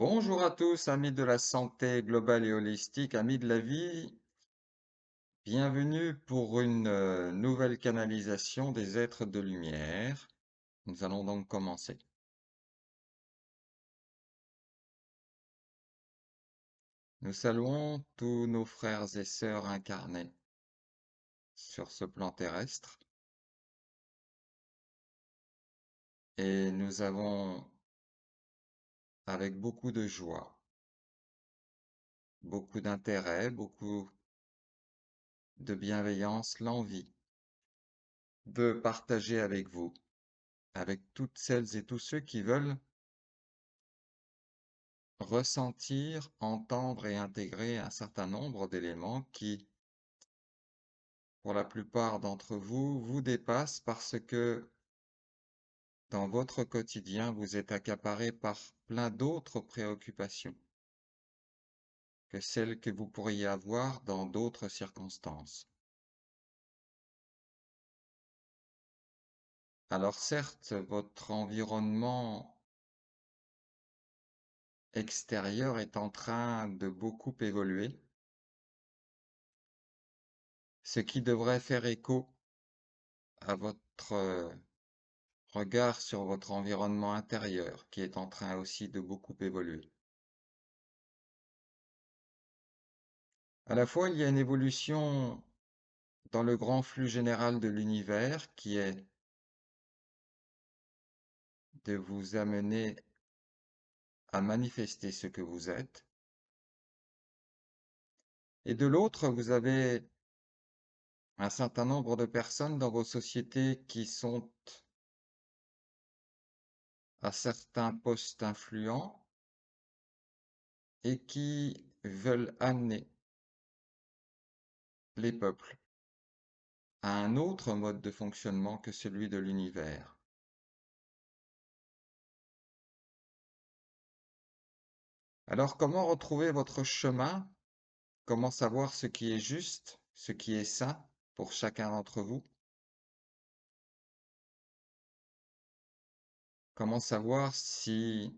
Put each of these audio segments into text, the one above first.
Bonjour à tous, amis de la santé globale et holistique, amis de la vie. Bienvenue pour une nouvelle canalisation des êtres de lumière. Nous allons donc commencer. Nous saluons tous nos frères et sœurs incarnés sur ce plan terrestre et nous avons, avec beaucoup de joie, beaucoup d'intérêt, beaucoup de bienveillance, l'envie de partager avec vous, avec toutes celles et tous ceux qui veulent ressentir, entendre et intégrer un certain nombre d'éléments qui, pour la plupart d'entre vous, vous dépassent parce que dans votre quotidien, vous êtes accaparé par plein d'autres préoccupations que celles que vous pourriez avoir dans d'autres circonstances. Alors certes, votre environnement extérieur est en train de beaucoup évoluer, ce qui devrait faire écho à votre regard sur votre environnement intérieur qui est en train aussi de beaucoup évoluer. À la fois, il y a une évolution dans le grand flux général de l'univers qui est de vous amener à manifester ce que vous êtes. Et de l'autre, vous avez un certain nombre de personnes dans vos sociétés qui sont à certains postes influents et qui veulent amener les peuples à un autre mode de fonctionnement que celui de l'univers. Alors, comment retrouver votre chemin? Comment savoir ce qui est juste, ce qui est sain pour chacun d'entre vous? Comment savoir si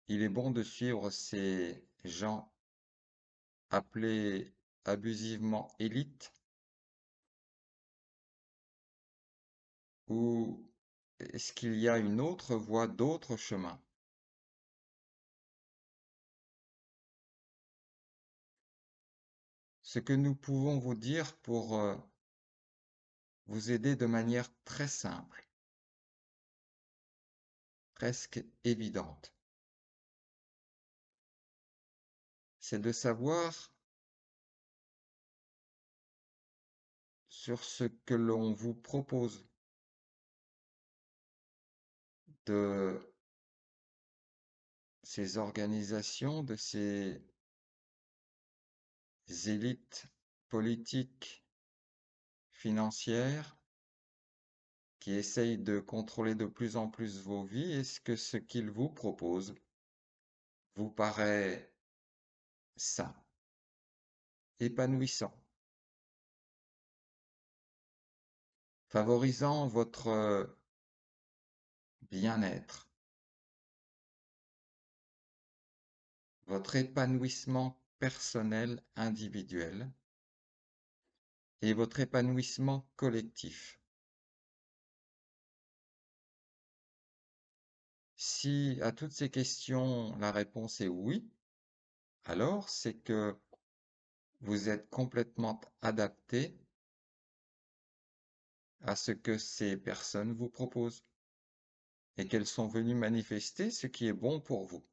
il est bon de suivre ces gens appelés abusivement élites ou est-ce qu'il y a une autre voie, d'autres chemins? Ce que nous pouvons vous dire pour vous aider de manière très simple, presque évidente, c'est de savoir sur ce que l'on vous propose de ces organisations, de ces élites politiques, financières, qui essayent de contrôler de plus en plus vos vies. Est-ce que ce qu'ils vous proposent vous paraît sain, épanouissant, favorisant votre bien-être, votre épanouissement personnel individuel et votre épanouissement collectif? Si à toutes ces questions, la réponse est oui, alors c'est que vous êtes complètement adapté à ce que ces personnes vous proposent et qu'elles sont venues manifester ce qui est bon pour vous.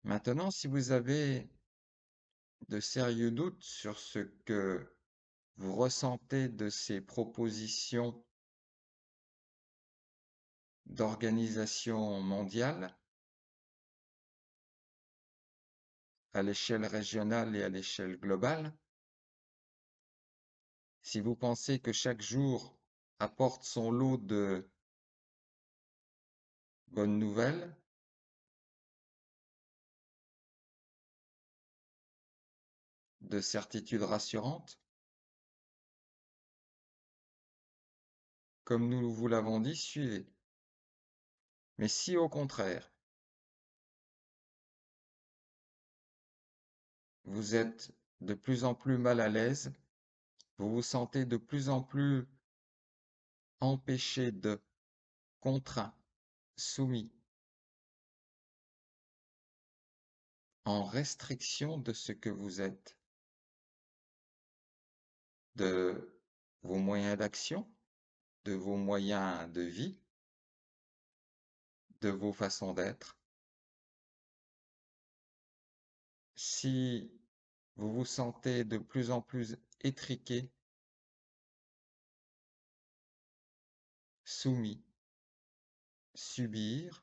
Maintenant, si vous avez de sérieux doutes sur ce que vous ressentez de ces propositions d'organisation mondiale à l'échelle régionale et à l'échelle globale, si vous pensez que chaque jour apporte son lot de bonnes nouvelles, de certitudes rassurantes, comme nous vous l'avons dit, suivez. Mais si au contraire, vous êtes de plus en plus mal à l'aise, vous vous sentez de plus en plus empêché de, contraint, soumis, en restriction de ce que vous êtes, de vos moyens d'action, de vos moyens de vie, de vos façons d'être. Si vous vous sentez de plus en plus étriqué, soumis, subir,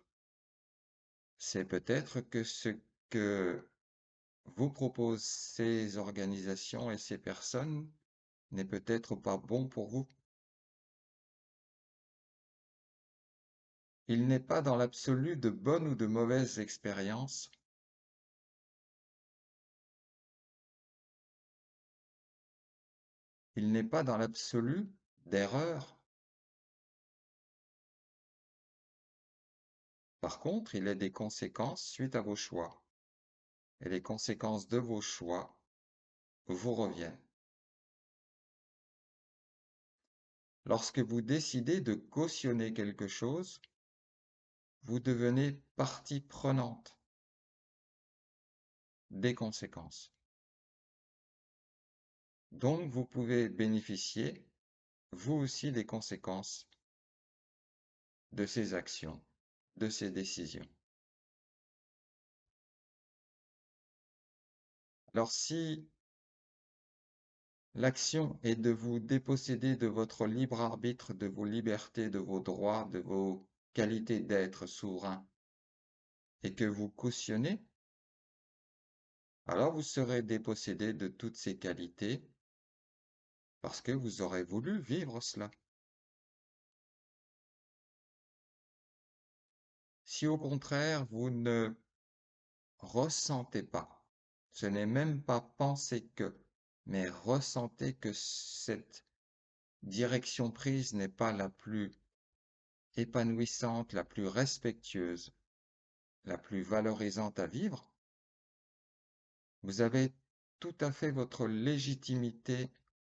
c'est peut-être que ce que vous proposent ces organisations et ces personnes n'est peut-être pas bon pour vous. Il n'est pas dans l'absolu de bonnes ou de mauvaises expériences. Il n'est pas dans l'absolu d'erreurs. Par contre, il est des conséquences suite à vos choix. Et les conséquences de vos choix vous reviennent. Lorsque vous décidez de cautionner quelque chose, vous devenez partie prenante des conséquences. Donc, vous pouvez bénéficier, vous aussi, des conséquences de ces actions, de ces décisions. Alors, si l'action est de vous déposséder de votre libre arbitre, de vos libertés, de vos droits, de vos qualités d'être souverain, et que vous cautionnez, alors vous serez dépossédé de toutes ces qualités parce que vous aurez voulu vivre cela. Si au contraire vous ne ressentez pas, ce n'est même pas penser que, mais ressentez que cette direction prise n'est pas la plus épanouissante, la plus respectueuse, la plus valorisante à vivre, vous avez tout à fait votre légitimité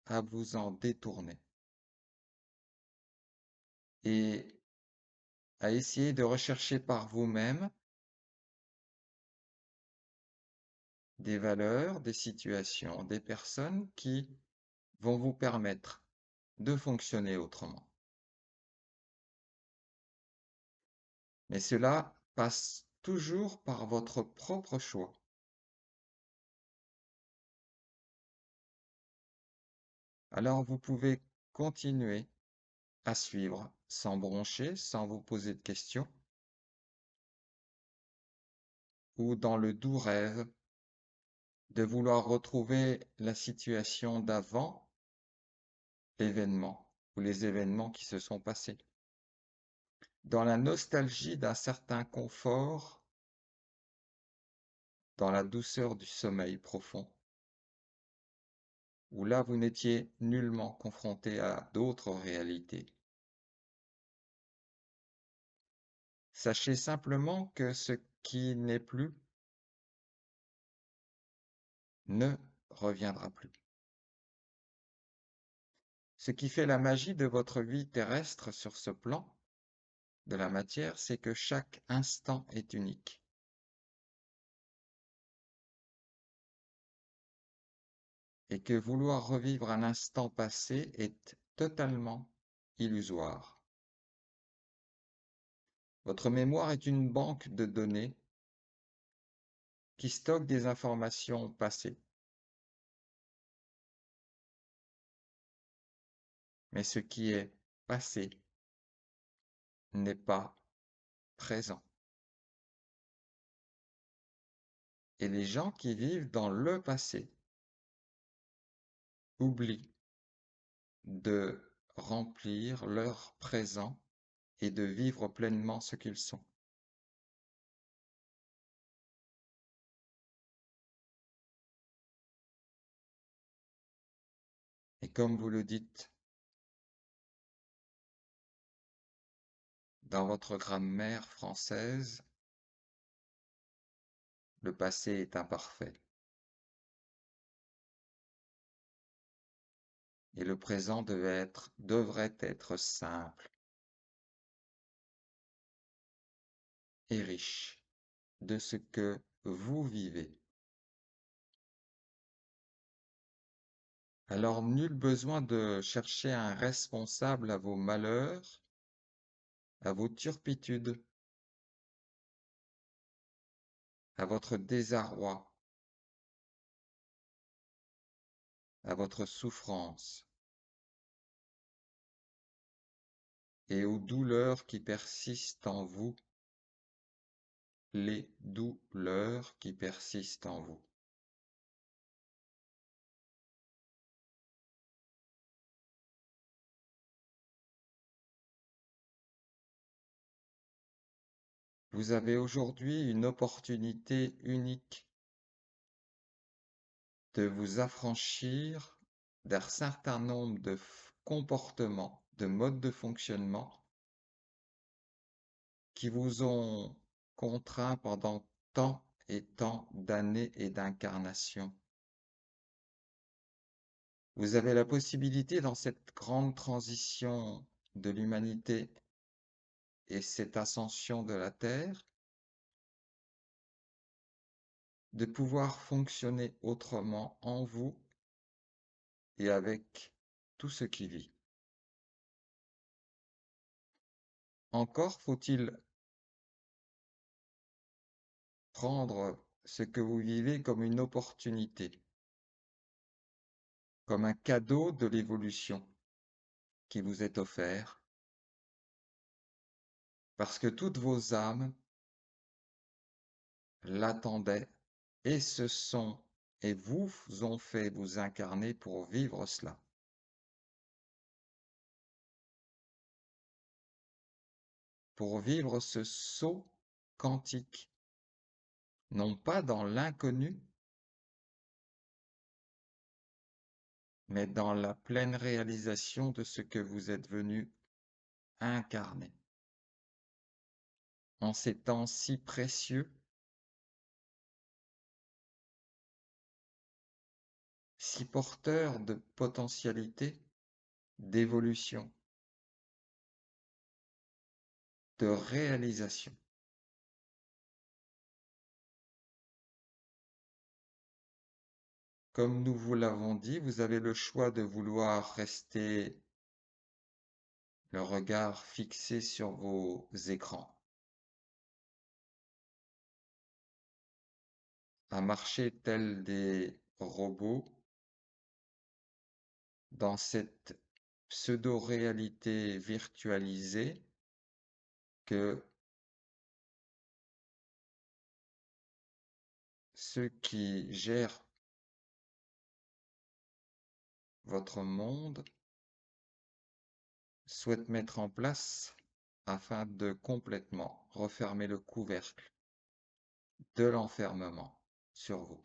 à vous en détourner et à essayer de rechercher par vous-même des valeurs, des situations, des personnes qui vont vous permettre de fonctionner autrement. Mais cela passe toujours par votre propre choix. Alors vous pouvez continuer à suivre sans broncher, sans vous poser de questions, ou dans le doux rêve de vouloir retrouver la situation d'avant l'événement ou les événements qui se sont passés, dans la nostalgie d'un certain confort, dans la douceur du sommeil profond, où là vous n'étiez nullement confronté à d'autres réalités. Sachez simplement que ce qui n'est plus ne reviendra plus. Ce qui fait la magie de votre vie terrestre sur ce plan de la matière, c'est que chaque instant est unique. Et que vouloir revivre un instant passé est totalement illusoire. Votre mémoire est une banque de données qui stocke des informations passées. Mais ce qui est passé n'est pas présent. Et les gens qui vivent dans le passé oublient de remplir leur présent et de vivre pleinement ce qu'ils sont. Et comme vous le dites Dans votre grammaire française, le passé est imparfait et le présent devrait être simple et riche de ce que vous vivez. Alors nul besoin de chercher un responsable à vos malheurs, à vos turpitudes, à votre désarroi, à votre souffrance et aux douleurs qui persistent en vous, les douleurs qui persistent en vous. Vous avez aujourd'hui une opportunité unique de vous affranchir d'un certain nombre de comportements, de modes de fonctionnement qui vous ont contraint pendant tant et tant d'années et d'incarnations. Vous avez la possibilité dans cette grande transition de l'humanité et cette ascension de la Terre de pouvoir fonctionner autrement en vous et avec tout ce qui vit. Encore faut-il prendre ce que vous vivez comme une opportunité, comme un cadeau de l'évolution qui vous est offert, parce que toutes vos âmes l'attendaient et et vous ont fait vous incarner pour vivre cela, pour vivre ce saut quantique, non pas dans l'inconnu, mais dans la pleine réalisation de ce que vous êtes venu incarner. En ces temps si précieux, si porteurs de potentialité, d'évolution, de réalisation. Comme nous vous l'avons dit, vous avez le choix de vouloir rester le regard fixé sur vos écrans, à marcher tels des robots dans cette pseudo-réalité virtualisée que ceux qui gèrent votre monde souhaitent mettre en place afin de complètement refermer le couvercle de l'enfermement sur vous.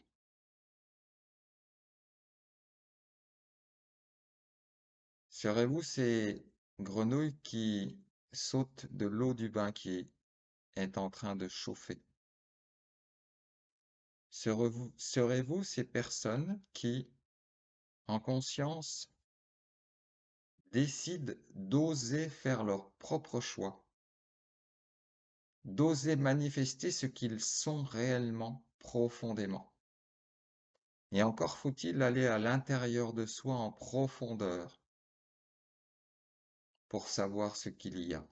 Serez-vous ces grenouilles qui sautent de l'eau du bain qui est en train de chauffer? Serez-vous ces personnes qui, en conscience, décident d'oser faire leur propre choix, d'oser manifester ce qu'ils sont réellement profondément? Et encore faut-il aller à l'intérieur de soi en profondeur pour savoir ce qu'il y a.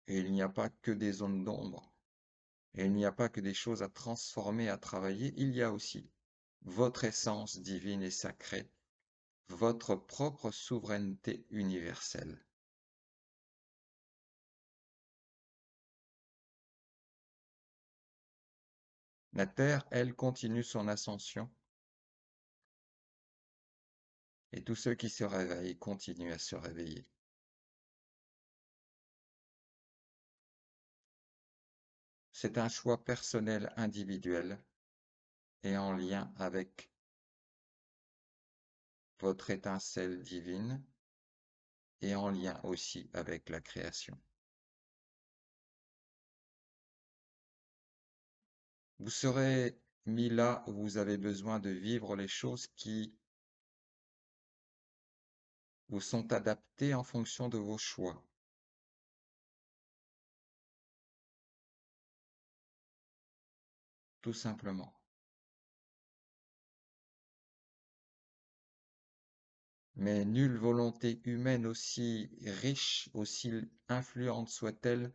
Et il n'y a pas que des zones d'ombre, et il n'y a pas que des choses à transformer, à travailler, il y a aussi votre essence divine et sacrée, votre propre souveraineté universelle. La Terre, elle, continue son ascension, et tous ceux qui se réveillent continuent à se réveiller. C'est un choix personnel, individuel, et en lien avec votre étincelle divine et en lien aussi avec la création. Vous serez mis là où vous avez besoin de vivre les choses qui vous sont adaptées en fonction de vos choix. Tout simplement. Mais nulle volonté humaine, aussi riche, aussi influente soit-elle,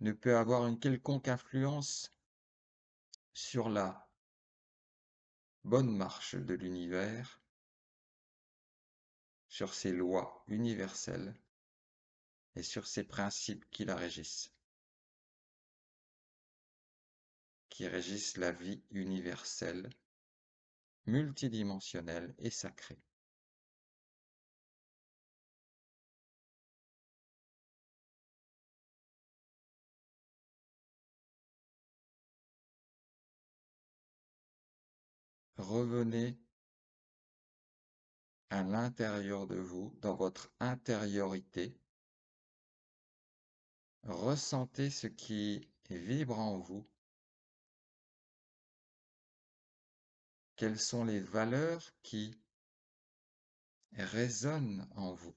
ne peut avoir une quelconque influence sur la bonne marche de l'univers, sur ses lois universelles et sur ses principes qui régissent la vie universelle, multidimensionnelle et sacrée. Revenez à l'intérieur de vous, dans votre intériorité, ressentez ce qui vibre en vous, quelles sont les valeurs qui résonnent en vous,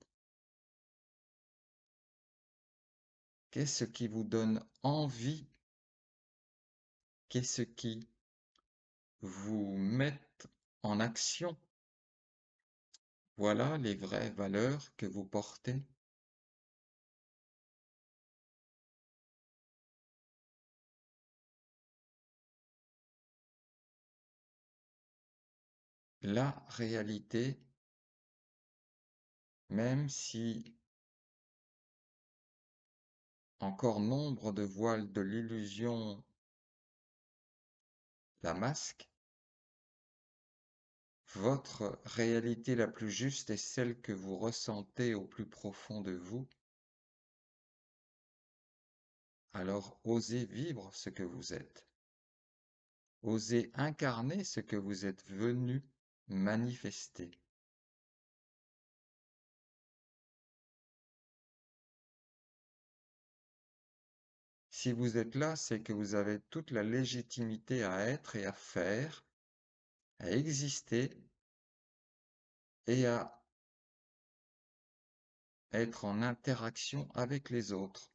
qu'est-ce qui vous donne envie, qu'est-ce qui vous met en action. Voilà les vraies valeurs que vous portez. La réalité, même si encore nombre de voiles de l'illusion la masquent, votre réalité la plus juste est celle que vous ressentez au plus profond de vous. Alors osez vivre ce que vous êtes. Osez incarner ce que vous êtes venu manifester. Si vous êtes là, c'est que vous avez toute la légitimité à être et à faire, à exister et à être en interaction avec les autres.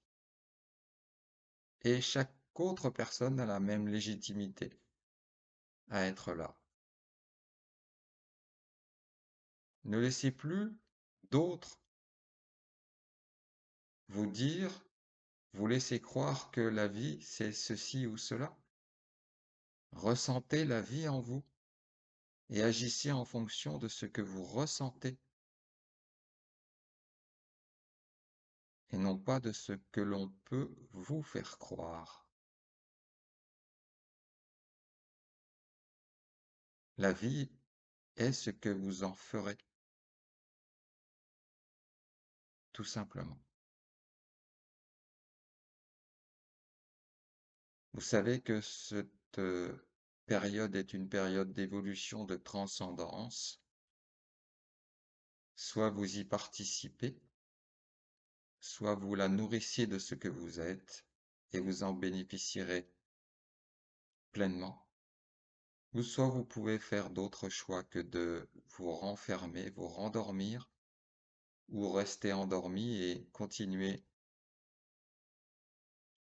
Et chaque autre personne a la même légitimité à être là. Ne laissez plus d'autres vous dire, vous laisser croire que la vie, c'est ceci ou cela. Ressentez la vie en vous et agissez en fonction de ce que vous ressentez et non pas de ce que l'on peut vous faire croire. La vie est ce que vous en ferez, tout simplement. Vous savez que cette période est une période d'évolution, de transcendance. Soit vous y participez, soit vous la nourrissiez de ce que vous êtes et vous en bénéficierez pleinement. Ou soit vous pouvez faire d'autres choix que de vous renfermer, vous rendormir ou rester endormi et continuer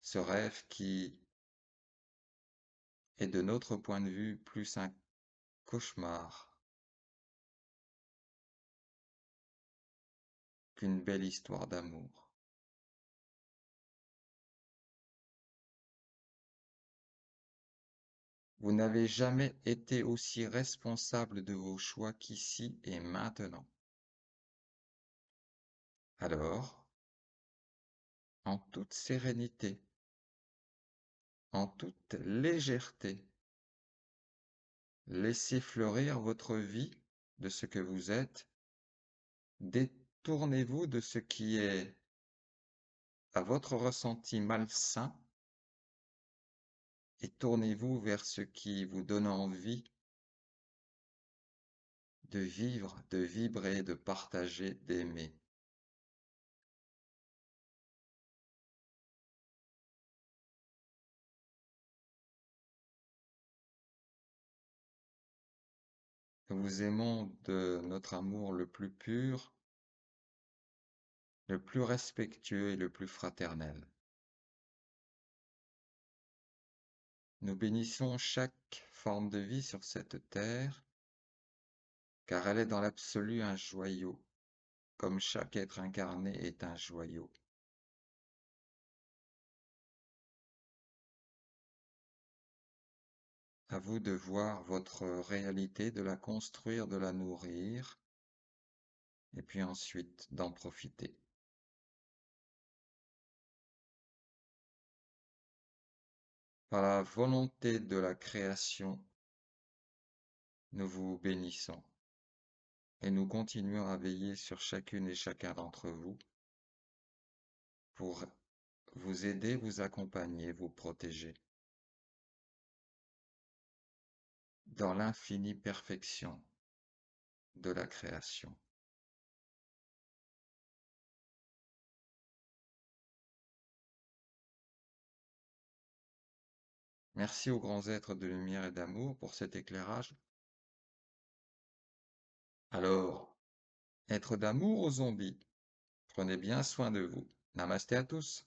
ce rêve qui est de notre point de vue plus un cauchemar qu'une belle histoire d'amour. Vous n'avez jamais été aussi responsable de vos choix qu'ici et maintenant. Alors, en toute sérénité, en toute légèreté, laissez fleurir votre vie de ce que vous êtes, détournez-vous de ce qui est à votre ressenti malsain et tournez-vous vers ce qui vous donne envie de vivre, de vibrer, de partager, d'aimer. Nous vous aimons de notre amour le plus pur, le plus respectueux et le plus fraternel. Nous bénissons chaque forme de vie sur cette terre, car elle est dans l'absolu un joyau, comme chaque être incarné est un joyau. À vous de voir votre réalité, de la construire, de la nourrir, et puis ensuite d'en profiter. Par la volonté de la création, nous vous bénissons et nous continuons à veiller sur chacune et chacun d'entre vous pour vous aider, vous accompagner, vous protéger dans l'infinie perfection de la création. Merci aux grands êtres de lumière et d'amour pour cet éclairage. Alors, êtres d'amour aux zombies, prenez bien soin de vous. Namasté à tous.